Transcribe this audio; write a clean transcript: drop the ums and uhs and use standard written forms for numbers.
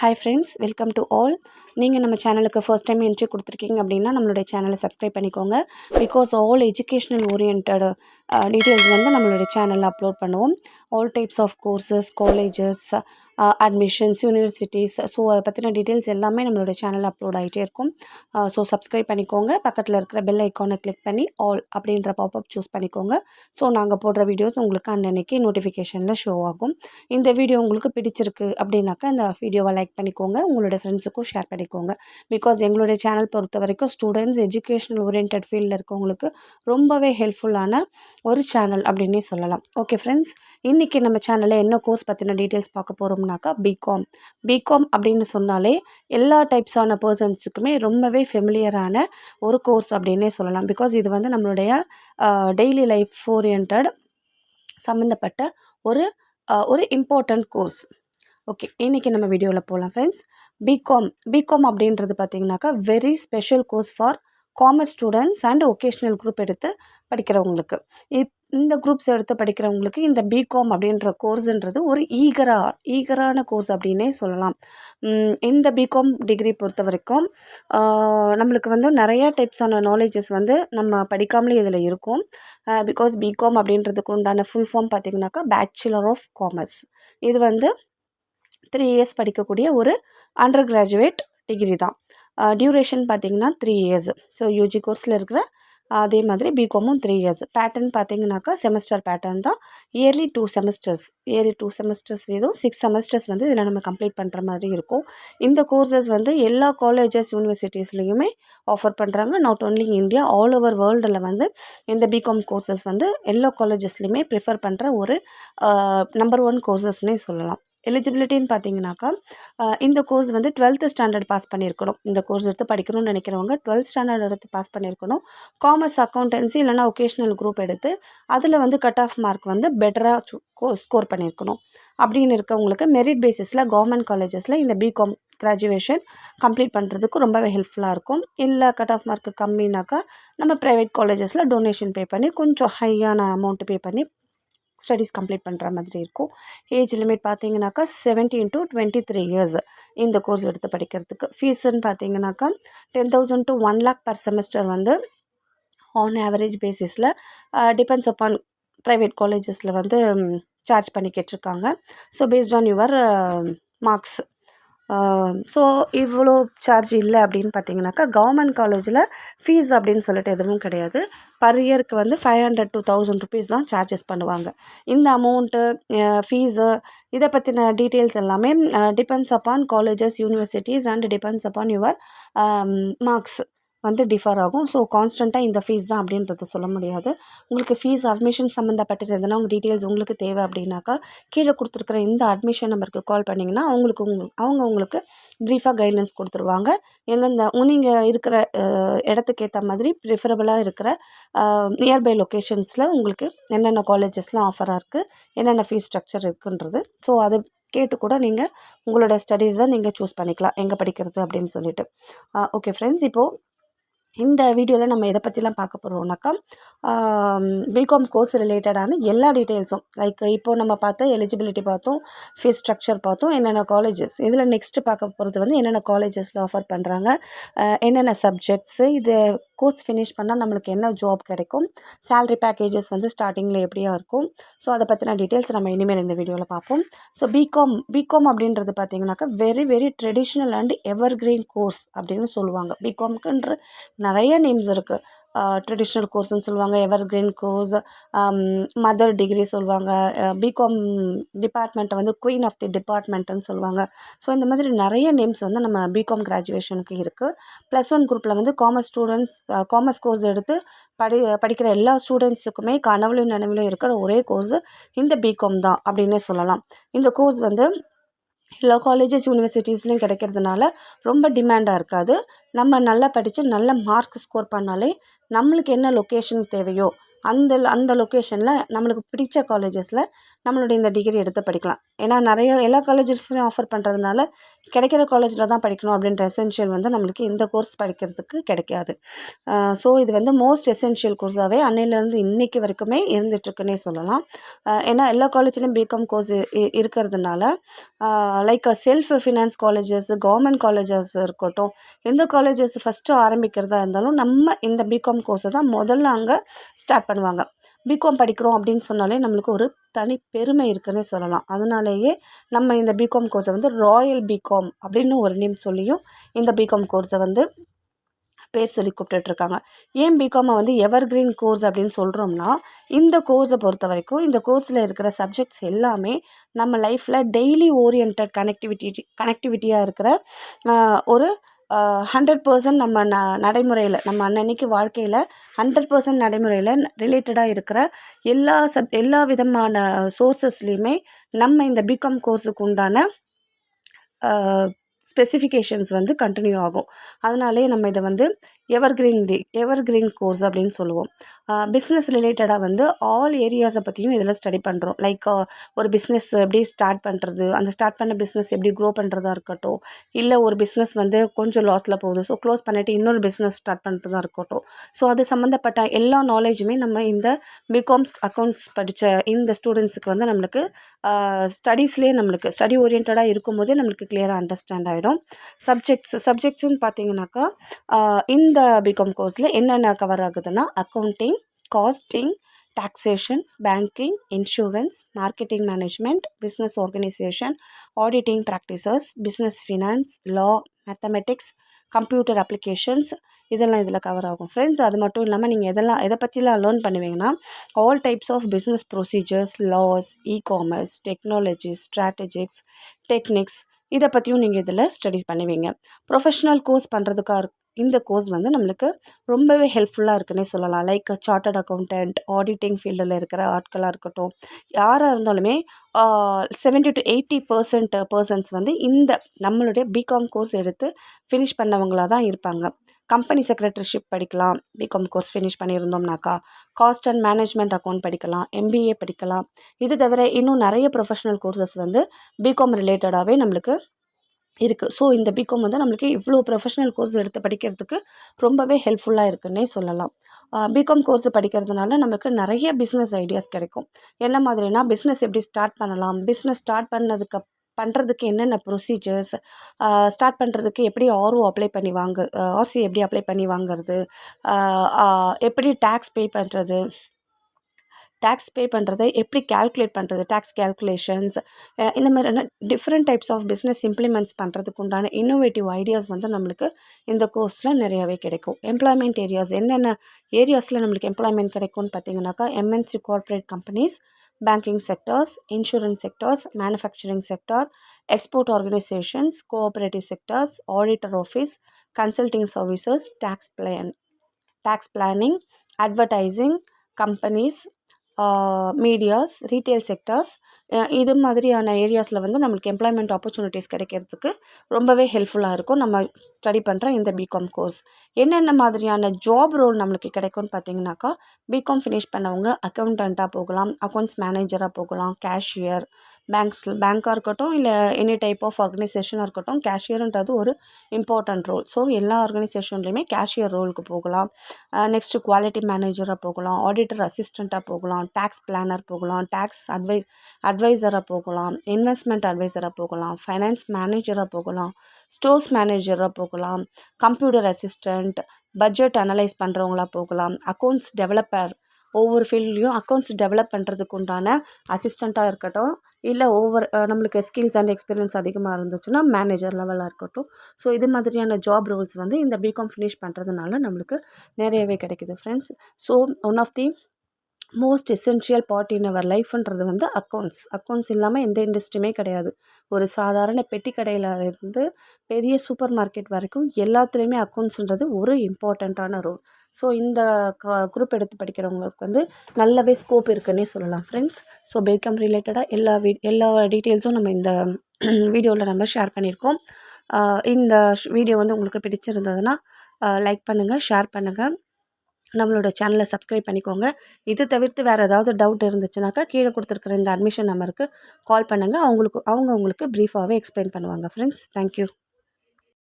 Hi friends, welcome to all. நீங்கள் நம்ம சேனலுக்கு ஃபர்ஸ்ட் டைம் என்ட்ரி கொடுத்துருக்கீங்க அப்படின்னா நம்மளுடைய சேனலை சப்ஸ்கிரைப் பண்ணிக்கோங்க. Because all educational orient details வந்து நம்மளுடைய சேனலில் அப்லோட் பண்ணுவோம். All types of courses, colleges, admissions, universities, so அதை பற்றின டீட்டெயில்ஸ் எல்லாமே நம்மளுடைய சேனலில் அப்லோட் ஆகிட்டே இருக்கும். ஸோ சப்ஸ்கிரைப் பண்ணிக்கோங்க. பக்கத்தில் இருக்கிற பெல் ஐக்கானை கிளிக் பண்ணி ஆல் அப்படின்ற பாப்அப் சூஸ் பண்ணிக்கோங்க. ஸோ நாங்கள் போடுற வீடியோஸ் உங்களுக்கு அன்னன்னைக்கு நோட்டிஃபிகேஷனில் ஷோ ஆகும். இந்த வீடியோ உங்களுக்கு பிடிச்சிருக்கு அப்படின்னாக்கா இந்த வீடியோவை லைக் பண்ணிக்கோங்க, உங்களுடைய ஃப்ரெண்ட்ஸுக்கும் ஷேர் பண்ணிக்கோங்க. பிகாஸ் எங்களுடைய சேனல் பொறுத்த வரைக்கும் ஸ்டூடெண்ட்ஸ் எஜுகேஷனல் ஓரியன்ட் ஃபீல்டில் இருக்கவங்களுக்கு ரொம்பவே ஹெல்ப்ஃபுல்லான ஒரு சேனல் அப்படின்னே சொல்லலாம். ஓகே ஃப்ரெண்ட்ஸ், இன்றைக்கி நம்ம சேனலில் என்ன கோர்ஸ் பற்றின டீட்டெயில்ஸ் பார்க்க போகிறோம்னாக்கா பிகாம் அப்படின்னு சொன்னாலே எல்லா டைப்ஸான பர்சன்ஸுக்குமே ரொம்பவே ஃபெமிலியரான ஒரு கோர்ஸ் அப்படின்னே சொல்லலாம். பிகாஸ் இது வந்து நம்மளுடைய டெய்லி லைஃப் ஓரியன்ட் சம்மந்தப்பட்ட ஒரு இம்பார்ட்டண்ட் கோர்ஸ். ஓகே, இன்றைக்கி நம்ம வீடியோவில் போகலாம் ஃப்ரெண்ட்ஸ். பிகாம் அப்படின்றது பார்த்திங்கனாக்கா very special course for commerce students and vocational group எடுத்து படிக்கிறவங்களுக்கு. இந்த குரூப்ஸ் எடுத்து படிக்கிறவங்களுக்கு இந்த பிகாம் அப்படின்ற கோர்ஸுன்றது ஒரு ஈகரான கோர்ஸ் அப்படின்னே சொல்லலாம். இந்த பிகாம் டிகிரி பொறுத்த வரைக்கும் நம்மளுக்கு வந்து நிறையா டைப்ஸான நாலேஜஸ் வந்து நம்ம படிக்காமலே இதில் இருக்கும். பிகாஸ் பிகாம் அப்படின்றதுக்கு உண்டான ஃபுல் ஃபார்ம் பார்த்திங்கனாக்கா பேச்சுலர் ஆஃப் காமர்ஸ். இது வந்து 3 இயர்ஸ் படிக்கக்கூடிய ஒரு அண்டர் கிராஜுவேட் டிகிரி தான். டியூரேஷன் பார்த்திங்கன்னா 3 இயர்ஸ். ஸோ யூஜி கோர்ஸில் இருக்கிற அதே மாதிரி பிகாமும் 3 இயர்ஸ். பேட்டர்ன் பார்த்திங்கனாக்கா செமஸ்டர் பேட்டர்ன் தான். இயர்லி 2 செமஸ்டர்ஸ் வீதம் 6 செமஸ்டர்ஸ் வந்து இதில் நம்ம கம்ப்ளீட் பண்ணுற மாதிரி இருக்கும். இந்த கோர்சஸ் வந்து எல்லா காலேஜஸ், யூனிவர்சிட்டிஸ்லேயுமே ஆஃபர் பண்ணுறாங்க. Not only India, all over வேர்ல்டில் வந்து இந்த பிகாம் கோர்சஸ் வந்து எல்லா காலேஜஸ்லையுமே ப்ரிஃபர் பண்ணுற ஒரு நம்பர் 1 கோர்சஸ்னே சொல்லலாம். எலிஜிபிலிட்டின்னு பார்த்தீங்கன்னாக்கா இந்த கோர்ஸ் வந்து 12th ஸ்டாண்டர்ட் பாஸ் பண்ணியிருக்கணும். இந்த கோர்ஸ் எடுத்து படிக்கணும்னு நினைக்கிறவங்க 12th ஸ்டாண்டர்ட் எடுத்து பாஸ் பண்ணியிருக்கணும். காமர்ஸ், அக்கௌண்டன்சி இல்லைனா ஒகேஷ்னல் குரூப் எடுத்து அதில் வந்து கட் ஆஃப் மார்க் வந்து பெட்டராக ஸ்கோர் பண்ணியிருக்கணும். அப்படின்னு இருக்கவங்களுக்கு மெரிட் பேசிஸில் கவர்மெண்ட் காலேஜஸில் இந்த பிகாம் கிராஜுவேஷன் கம்ப்ளீட் பண்ணுறதுக்கு ரொம்பவே ஹெல்ப்ஃபுல்லாக இருக்கும். இல்லை கட் ஆஃப் மார்க்கு கம்மினாக்கா நம்ம ப்ரைவேட் காலேஜஸில் டொனேஷன் பே பண்ணி கொஞ்சம் ஹையான அமௌண்ட்டு பே பண்ணி ஸ்டடீஸ் கம்ப்ளீட் பண்ணுற மாதிரி இருக்கும். ஏஜ் லிமிட் பார்த்தீங்கன்னாக்கா 17 to 23 இயர்ஸ் இந்த கோர்ஸ் எடுத்து படிக்கிறதுக்கு. ஃபீஸுன்னு பார்த்தீங்கன்னாக்கா 10,000 to 1 lakh per செமஸ்டர் வந்து ஆன் ஆவரேஜ் பேசிஸில் டிபெண்ட்ஸ் அப்பான் ப்ரைவேட் காலேஜஸில் வந்து சார்ஜ் பண்ணி கேட்டிருக்காங்க. So based on your marks. So இவ்வளோ சார்ஜ் இல்லை அப்படின்னு பார்த்தீங்கன்னாக்கா கவர்மெண்ட் காலேஜில் ஃபீஸ் அப்படின்னு சொல்லிட்டு எதுவும் கிடையாது. பர் இயருக்கு வந்து 500 to 1000 rupees தான் சார்ஜஸ் பண்ணுவாங்க. இந்த அமௌண்ட்டு, ஃபீஸு, இதை பற்றின டீட்டெயில்ஸ் எல்லாமே depends upon colleges, universities and depends upon your marks வந்து டிஃபர் ஆகும். ஸோ கான்ஸ்டண்ட்டாக இந்த ஃபீஸ் தான் அப்படின்றத சொல்ல முடியாது. உங்களுக்கு ஃபீஸ், அட்மிஷன் சம்மந்தப்பட்டது எதனா உங்கள் டீட்டெயில்ஸ் உங்களுக்கு தேவை அப்படின்னாக்கா கீழே கொடுத்துருக்குற இந்த அட்மிஷன் நம்பருக்கு கால் பண்ணிங்கன்னா அவங்க உங்களுக்கு ப்ரீஃபாக கைட்லைன்ஸ் கொடுத்துருவாங்க. எந்தெந்த நீங்கள் இருக்கிற இடத்துக்கு ஏற்ற மாதிரி ப்ரிஃபரபுளாக இருக்கிற நியர்பை லொக்கேஷன்ஸில் உங்களுக்கு என்னென்ன காலேஜஸ்லாம் ஆஃபராக இருக்குது, என்னென்ன ஃபீஸ் ஸ்ட்ரக்சர் இருக்குன்றது. ஸோ அது கேட்டு கூட நீங்கள் உங்களோட ஸ்டடீஸை நீங்கள் சூஸ் பண்ணிக்கலாம் எங்கே படிக்கிறது அப்படின்னு சொல்லிட்டு. ஓகே ஃப்ரெண்ட்ஸ், இப்போது இந்த வீடியோவில் நம்ம எதை பற்றிலாம் பார்க்க போகிறோம்னாக்கா பிகாம் கோர்ஸ் ரிலேட்டடான எல்லா டீட்டெயில்ஸும், லைக் இப்போது நம்ம பார்த்த எலிஜிபிலிட்டி பார்த்தோம், ஃபீஸ் ஸ்ட்ரக்சர் பார்த்தோம், என்னென்ன காலேஜஸ், இதில் நெக்ஸ்ட்டு பார்க்க போகிறது வந்து என்னென்ன காலேஜஸில் ஆஃபர் பண்ணுறாங்க, என்னென்ன சப்ஜெக்ட்ஸு, இது கோர்ஸ் ஃபினிஷ் பண்ணால் நம்மளுக்கு என்ன ஜாப் கிடைக்கும், சேலரி பேக்கேஜஸ் வந்து ஸ்டார்டிங்கில் எப்படியா இருக்கும். ஸோ அதை பற்றின டீட்டெயில்ஸ் நம்ம இனிமேல் இந்த வீடியோவில் பார்ப்போம். ஸோ பிகாம் அப்படின்றது பார்த்திங்கனாக்கா very traditional and ever green course அப்படின்னு சொல்லுவாங்க. பிகாம்க்குன்ற நிறைய நேம்ஸ் இருக்குது. ட்ரெடிஷ்னல் கோர்ஸ்னு சொல்லுவாங்க, எவர் கிரீன் கோர்ஸ், மதர் டிகிரி சொல்லுவாங்க, பிகாம் டிபார்ட்மெண்ட்டை வந்து குயின் ஆஃப் தி டிபார்ட்மெண்ட்டுன்னு சொல்லுவாங்க. ஸோ இந்த மாதிரி நிறைய நேம்ஸ் வந்து நம்ம பிகாம் கிராஜுவேஷனுக்கு இருக்குது. +1 குரூப்பில் வந்து காமர்ஸ் கோர்ஸ் எடுத்து படிக்கிற எல்லா ஸ்டூடெண்ட்ஸுக்குமே கனவுலையும் நினைவிலும் இருக்கிற ஒரே கோர்ஸு இந்த பிகாம் தான் அப்படின்னே சொல்லலாம். இந்த கோர்ஸ் வந்து எல்லா காலேஜஸ், யூனிவர்சிட்டிஸ்லையும் கிடைக்கிறதுனால ரொம்ப டிமாண்டாக இருக்காது. நம்ம நல்லா படித்து நல்ல மார்க் ஸ்கோர் பண்ணாலே நம்மளுக்கு என்ன லொக்கேஷன் தேவையோ அந்த அந்த லொக்கேஷனில் நம்மளுக்கு பிடிச்ச காலேஜஸில் நம்மளுடைய இந்த டிகிரி எடுத்து படிக்கலாம். ஏன்னா எல்லா காலேஜஸ்லையும் ஆஃபர் பண்ணுறதுனால கிடைக்கிற காலேஜில் தான் படிக்கணும் அப்படின்ற எசென்ஷியல் வந்து நம்மளுக்கு இந்த கோர்ஸ் படிக்கிறதுக்கு கிடைக்காது. ஸோ இது வந்து மோஸ்ட் எசென்ஷியல் கோர்ஸாகவே அன்னையிலேருந்து இன்றைக்கி வரைக்குமே இருந்துகிட்ருக்குன்னே சொல்லலாம். ஏன்னா எல்லா காலேஜ்லேயும் பிகாம் கோர்ஸ் இருக்கிறதுனால like self finance colleges, government colleges இருக்கட்டும், எந்த காலேஜஸ் ஃபஸ்ட்டு ஆரம்பிக்கிறதா இருந்தாலும் நம்ம இந்த பிகாம் கோர்ஸை தான் முதல்ல அங்கே ஸ்டார்ட் பண்ணுவாங்க. பிகாம் படிக்கிறோம் அப்படின்னு சொன்னாலே நம்மளுக்கு ஒரு தனி பெருமை இருக்குன்னே சொல்லலாம். அதனாலேயே நம்ம இந்த பிகாம் கோர்ஸை வந்து ராயல் பிகாம் அப்படின்னு ஒரு நேம் சொல்லியும் இந்த பிகாம் கோர்ஸை வந்து பேர் சொல்லி கூப்பிட்டுட்ருக்காங்க. ஏன் பிகாமை வந்து எவர் கிரீன் கோர்ஸ் அப்படின்னு சொல்கிறோம்னா, இந்த கோர்ஸை பொறுத்த வரைக்கும் இந்த கோர்ஸில் இருக்கிற சப்ஜெக்ட்ஸ் எல்லாமே நம்ம லைஃப்பில் டெய்லி ஓரியன்ட் கனெக்டிவிட்டியாக இருக்கிற ஒரு 100% நம்ம நடைமுறையில் நம்ம அன்னன்னைக்கு வாழ்க்கையில் 100% நடைமுறையில் ரிலேட்டடாக இருக்கிற எல்லா விதமான சோர்ஸஸ்லேயுமே நம்ம இந்த பிகாம் கோர்ஸுக்கு உண்டான ஸ்பெசிஃபிகேஷன்ஸ் வந்து கண்டினியூ ஆகும். அதனாலே நம்ம இதை வந்து எவர் கிரீன் கோர்ஸ் அப்படின்னு சொல்லுவோம். பிஸ்னஸ் ரிலேட்டடாக வந்து ஆல் ஏரியாஸை பற்றியும் இதில் ஸ்டடி பண்ணுறோம். லைக் ஒரு பிஸ்னஸ் எப்படி ஸ்டார்ட் பண்ணுறது, அந்த ஸ்டார்ட் பண்ண பிஸ்னஸ் எப்படி க்ரோ பண்ணுறதா இருக்கட்டும், இல்லை ஒரு பிஸ்னஸ் வந்து கொஞ்சம் லாஸில் போகுது, ஸோ க்ளோஸ் பண்ணிவிட்டு இன்னொரு பிஸ்னஸ் ஸ்டார்ட் பண்ணுறதா இருக்கட்டும். ஸோ அது சம்மந்தப்பட்ட எல்லா நாலேஜுமே நம்ம இந்த பிகாம் அக்கௌண்ட்ஸ் படித்த இந்த ஸ்டூடெண்ட்ஸுக்கு வந்து நம்மளுக்கு ஸ்டடீஸ்லேயே நம்மளுக்கு ஸ்டடி ஓரியன்டாக இருக்கும்போதே நம்மளுக்கு கிளியராக அண்டர்ஸ்டாண்ட் ஆகிடும். சப்ஜெக்ட்ஸ்ன்னு பார்த்தீங்கன்னாக்கா இந்த பிகாம் கோர்ஸில் என்னென்ன கவர் ஆகுதுன்னா, accounting, costing, taxation, banking, insurance, marketing management, business organization, auditing practices, business finance, law, mathematics, computer applications இதெல்லாம் இதில் கவர் ஆகும் ஃப்ரெண்ட்ஸ். அது மட்டும் இல்லாமல் நீங்கள் எதை பற்றிலாம் லேர்ன் பண்ணுவீங்கன்னா, all types of business procedures, laws, e-commerce, technologies, strategics, techniques இதை பற்றியும் நீங்கள் இதில் ஸ்டடிஸ் பண்ணுவீங்க. ப்ரொஃபஷ்னல் கோர்ஸ் பண்ணுறதுக்காக இந்த கோர்ஸ் வந்து நம்மளுக்கு ரொம்பவே ஹெல்ப்ஃபுல்லாக இருக்குன்னே சொல்லலாம். லைக் சார்ட்டர்ட் அக்கௌண்டன்ட், ஆடிட்டிங் ஃபீல்டில் இருக்கிற ஆட்களாக இருக்கட்டும், யாராக இருந்தாலுமே 70 to 80% பர்சன்ஸ் வந்து இந்த நம்மளுடைய பிகாம் கோர்ஸ் எடுத்து ஃபினிஷ் பண்ணவங்களாக தான் இருப்பாங்க. கம்பெனி செக்ரட்டரிஷிப் படிக்கலாம் பிகாம் கோர்ஸ் ஃபினிஷ் பண்ணியிருந்தோம்னாக்கா. காஸ்ட் அண்ட் மேனேஜ்மெண்ட் அக்கௌண்ட் படிக்கலாம், MBA படிக்கலாம். இது தவிர இன்னும் நிறைய ப்ரொஃபஷ்னல் கோர்சஸ் வந்து பிகாம் ரிலேட்டடாகவே நம்மளுக்கு இருக்குது. ஸோ இந்த பிகாம் வந்து நம்மளுக்கு இவ்வளோ ப்ரொஃபஷ்னல் கோர்ஸ் எடுத்து படிக்கிறதுக்கு ரொம்பவே ஹெல்ப்ஃபுல்லாக இருக்குன்னே சொல்லலாம். பிகாம் கோர்ஸ் படிக்கிறதுனால நமக்கு நிறைய பிஸ்னஸ் ஐடியாஸ் கிடைக்கும். என்ன மாதிரினா, பிஸ்னஸ் எப்படி ஸ்டார்ட் பண்ணலாம், பிஸ்னஸ் ஸ்டார்ட் பண்ணுறதுக்கு என்னென்ன ப்ரொசீஜர்ஸ், ஸ்டார்ட் பண்ணுறதுக்கு எப்படி ஆர்சி எப்படி அப்ளை பண்ணி வாங்குறது, எப்படி டேக்ஸ் பே பண்ணுறதை எப்படி கேல்குலேட் பண்ணுறது, டேக்ஸ் கேல்குலேஷன்ஸ், இந்த மாதிரியான different types of business implements பண்ணுறதுக்கு உண்டான இன்னோவேட்டிவ் ஐடியாஸ் வந்து நம்மளுக்கு இந்த கோர்ஸில் நிறையாவே கிடைக்கும். எம்ப்ளாய்மெண்ட் ஏரியாஸ், என்னென்ன ஏரியாஸில் நம்மளுக்கு எம்ப்ளாய்மெண்ட் கிடைக்கும்னு பார்த்தீங்கன்னாக்கா, MNC corporate companies, banking sectors, insurance sectors, manufacturing sector, export organisations, cooperative sectors, auditor office, consulting services, tax planning, advertising companies, medias, retail sectors, இது மாதிரியான ஏரியாஸில் வந்து நம்மளுக்கு எம்ப்ளாய்மெண்ட் ஆப்பர்ச்சுனிட்டிஸ் கிடைக்கிறதுக்கு ரொம்பவே ஹெல்ப்ஃபுல்லாக இருக்கும் நம்ம ஸ்டடி பண்ணுற இந்த பிகாம் கோர்ஸ். என்னென்ன மாதிரியான ஜாப் ரோல் நம்மளுக்கு கிடைக்கும்னு பார்த்தீங்கன்னாக்கா, பிகாம் ஃபினிஷ் பண்ணவங்க அக்கௌண்டண்ட்டாக போகலாம், அக்கௌண்ட்ஸ் மேனேஜராக போகலாம், கேஷியர், பேங்காக இருக்கட்டும், இல்லை எனி டைப் ஆஃப் ஆர்கனைசேஷனாக இருக்கட்டும், கேஷியர்ன்றது ஒரு இம்பார்ட்டண்ட் ரோல். ஸோ எல்லா ஆர்கனைசேஷன்லேயுமே கேஷியர் ரோலுக்கு போகலாம். நெக்ஸ்ட்டு குவாலிட்டி மேனேஜராக போகலாம், ஆடிட்டர் அசிஸ்டண்ட்டாக போகலாம், டேக்ஸ் பிளானர் போகலாம், டேக்ஸ் அட்வைசராக போகலாம், இன்வெஸ்ட்மெண்ட் அட்வைசராக போகலாம், ஃபைனான்ஸ் மேனேஜராக போகலாம், ஸ்டோர்ஸ் மேனேஜராக போகலாம், கம்ப்யூட்டர் அசிஸ்டண்ட், பட்ஜெட் அனலைஸ் பண்ணுறவங்களா போகலாம், அக்கௌண்ட்ஸ் டெவலப்பர், ஒவ்வொரு ஃபீல்ட்லேயும் அக்கௌண்ட்ஸ் டெவலப் பண்ணுறதுக்கு உண்டான அசிஸ்டண்ட்டாக இருக்கட்டும், இல்லை நம்மளுக்கு ஸ்கில்ஸ் அண்ட் எக்ஸ்பீரியன்ஸ் அதிகமாக இருந்துச்சுன்னா மேனேஜர் லெவலாக இருக்கட்டும். ஸோ இது மாதிரியான ஜாப் ரோல்ஸ் வந்து இந்த பிகாம் ஃபினிஷ் பண்ணுறதுனால நம்மளுக்கு நிறையவே கிடைக்குது friends. So one of the most essential part in our லைஃப்ன்றது வந்து அக்கௌண்ட்ஸ் இல்லாமல் எந்த இண்டஸ்ட்ரியுமே கிடையாது. ஒரு சாதாரண பெட்டி கடையில் இருந்து பெரிய சூப்பர் மார்க்கெட் வரைக்கும் எல்லாத்துலேயுமே அக்கௌண்ட்ஸுன்றது ஒரு இம்பார்ட்டண்ட்டான ரோல். ஸோ இந்த குரூப் எடுத்து படிக்கிறவங்களுக்கு வந்து நல்லாவே ஸ்கோப் இருக்குன்னே சொல்லலாம் ஃப்ரெண்ட்ஸ். ஸோ பிகாம் ரிலேட்டடாக எல்லா டீட்டெயில்ஸும் நம்ம இந்த வீடியோவில் நம்ம ஷேர் பண்ணியிருக்கோம். இந்த வீடியோ வந்து உங்களுக்கு பிடிச்சிருந்ததுன்னா லைக் பண்ணுங்கள், ஷேர் பண்ணுங்கள். நம்மளோட சேனலை சப்ஸ்கிரைப் பண்ணிக்கோங்க. இது தவிர்த்து வேறு ஏதாவது டவுட் இருந்துச்சுனாக்கா கீழே கொடுத்துருக்குற இந்த அட்மிஷன் நம்பருக்கு கால் பண்ணுங்கள். அவங்க உங்களுக்கு ப்ரீஃபாகவே எக்ஸ்பிளைன் பண்ணுவாங்க ஃப்ரெண்ட்ஸ். தேங்க்யூ.